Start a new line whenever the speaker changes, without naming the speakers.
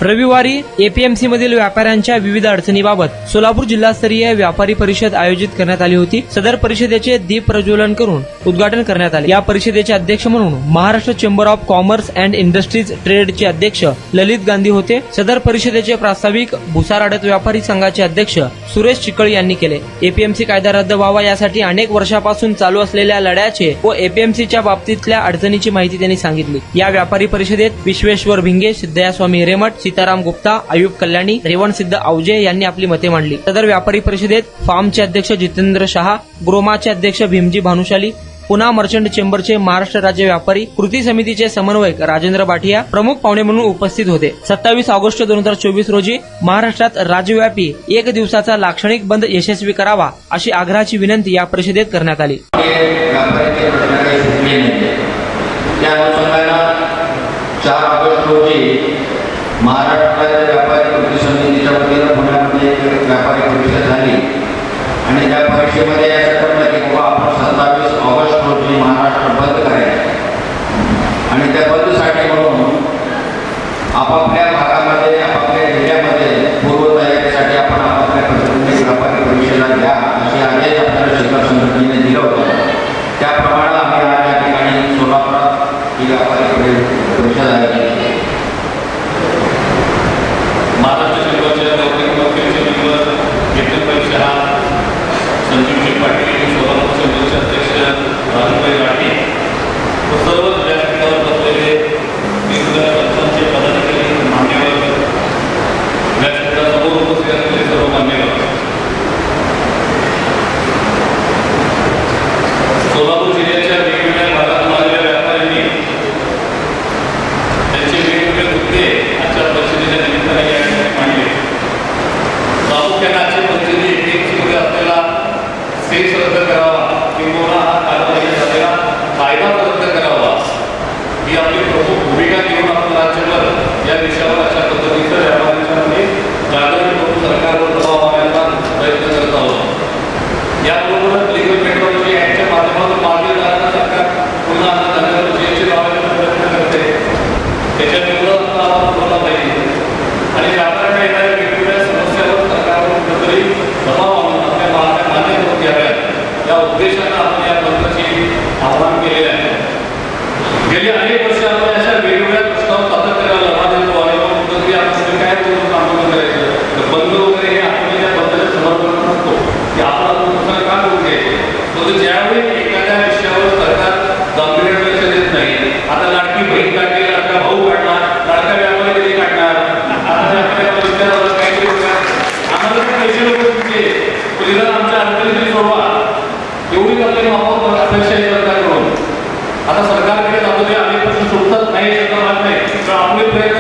रविवारी एपीएमसी मधील व्यापाऱ्यांच्या विविध अडचणीबाबत सोलापूर जिल्हास्तरीय व्यापारी परिषद आयोजित करण्यात आली होती। सदर परिषदेचे दीप प्रज्वलन करून उद्घाटन करण्यात आले। या परिषदेचे अध्यक्ष म्हणून Maharashtra chamber of commerce and industries ट्रेडचे अध्यक्ष ललित गांधी होते। सदर परिषदेचे प्रास्ताविक भुसार आडत व्यापारी संघाचे अध्यक्ष सुरेश चिकळी यांनी केले। एपीएमसी कायदा रद्द व्हावा यासाठी अनेक वर्षापासून चालू असलेल्या लढ्याचे व एपीएमसीच्या बाबतीतल्या अडचणीची माहिती त्यांनी सांगितली। या व्यापारी परिषदेत विश्वेश्वर भिंगे, सिद्धया स्वामी हिरेमठ, सीताराम गुप्ता, अयूब कल्याणी, रेवण सिद्ध आवजे यांनी आपली मते मांडली। सदर व्यापारी परिषदेत फार्मचे अध्यक्ष जितेंद्र शहा, ग्रोमाचे अध्यक्ष भीमजी भानुशाली, पुना मर्चंट चेंबरचे महाराष्ट्र राज्य व्यापारी कृती समितीचे समन्वयक राजेंद्र बाठिया प्रमुख पाहुणे म्हणून उपस्थित होते। 27 ऑगस्ट 2024 रोजी महाराष्ट्रात राज्यव्यापी एक दिवसाचा लाक्षणिक बंद यशस्वी करावा अशी आग्रहाची विनंती या परिषदेत करण्यात आली।
महाराष्ट्राच्या व्यापारी कृती समितीच्या वतीनं पुण्यामध्ये एक व्यापारी परिषद झाली आणि त्या परिषदेमध्ये असं ठरलं की बाबा आपण 27 ऑगस्ट रोजी महाराष्ट्र बंद करायचं आणि त्या बंदसाठी म्हणून आपापल्या भागामध्ये आपापल्या जिल्ह्यामध्ये पूर्वतयारीसाठी आपण आपापल्या पद्धतीने व्यापारी परिषदेला घ्या असे आदेश आपल्याला शिखर संघटनेने दिलं होतं। त्याप्रमाणे आम्ही आज या ठिकाणी सोलापुरात ही व्यापारी परिषद आयोजित केली।
महाराष्ट्र चेंबरच्या मेंबर जितेंद्र शहा, संजीव पाटील, सोलापूर चेंबरचे अध्यक्ष राजूभाई राठी व सर्व व्यासपीठावर बसलेले वेगवेगळ्या संस्थांचे पदाधिकारी, मान्यवर, व्यासपीठासमोर उपस्थित असलेले सर्व मान्यवर, सोलापूर जिल्ह्याच्या वेगवेगळ्या भागातून आलेल्या व्यापाऱ्यांनी त्यांचे वेगवेगळे मुद्दे आजच्या परिषदेच्या निमित्ताने या ठिकाणी मांडले। प्रामुख्याने आजच्या परिषदेत एपीएमसीमध्ये असलेला सेस रद्द करावा किंवा हा कारवाईने झालेला कायदा रद्द करावा ही आपली प्रमुख भूमिका घेऊन आपण राज्यभर या विषयावर अशा पद्धतीचं व्यापाऱ्यांच्यामध्ये जागरण करून सरकारवर दबाव आणण्याचा प्रयत्न करत आहोत। याबरोबरच लिगल मेट्रोलॉजी ऍक्टच्या माध्यमातून मागे जाणारा सरकार पुन्हा धनगरचे लावण्याचा प्रयत्न करते, त्याच्या विरोधात आपण बोलला पाहिजे आणि व्यापाऱ्यांना येणाऱ्या वेगवेगळ्या समस्यावर सरकारवर कुठेतरी दबाव आणून आपल्या मागण्या मान्य करून घ्याव्यात या उद्देशानं आपण या बंदचे आवाहन केलेले आहे। गेली अनेक वर्ष आपण अशा वेगवेगळ्या प्रश्नावर सातत्याने लढा देतो आणि मग कुठेतरी आपण काय करून आंदोलन करायचं तर बंद वगैरे हे आपण या बंदचे समर्थन करतो की आपण दुसरं का करून घ्यायचं। तर ज्यावेळी एखाद्या विषयावर सरकार गांभीर्याने लक्ष देत नाही, आता लाडकी बहीण काढली, लाडका भाऊ काढणार, लाडका व्यापारी कधी काढणार, आम्हाला पैसे नको तुमचे पोलिसांना आमच्या अडचणी सोडवा एवढीच आपली माफक अपेक्षा सरकारकडून। आता सरकारकडे जातो ते अनेक प्रश्न सुटतात नाही, सरकार नाही, तर आपले प्रयत्न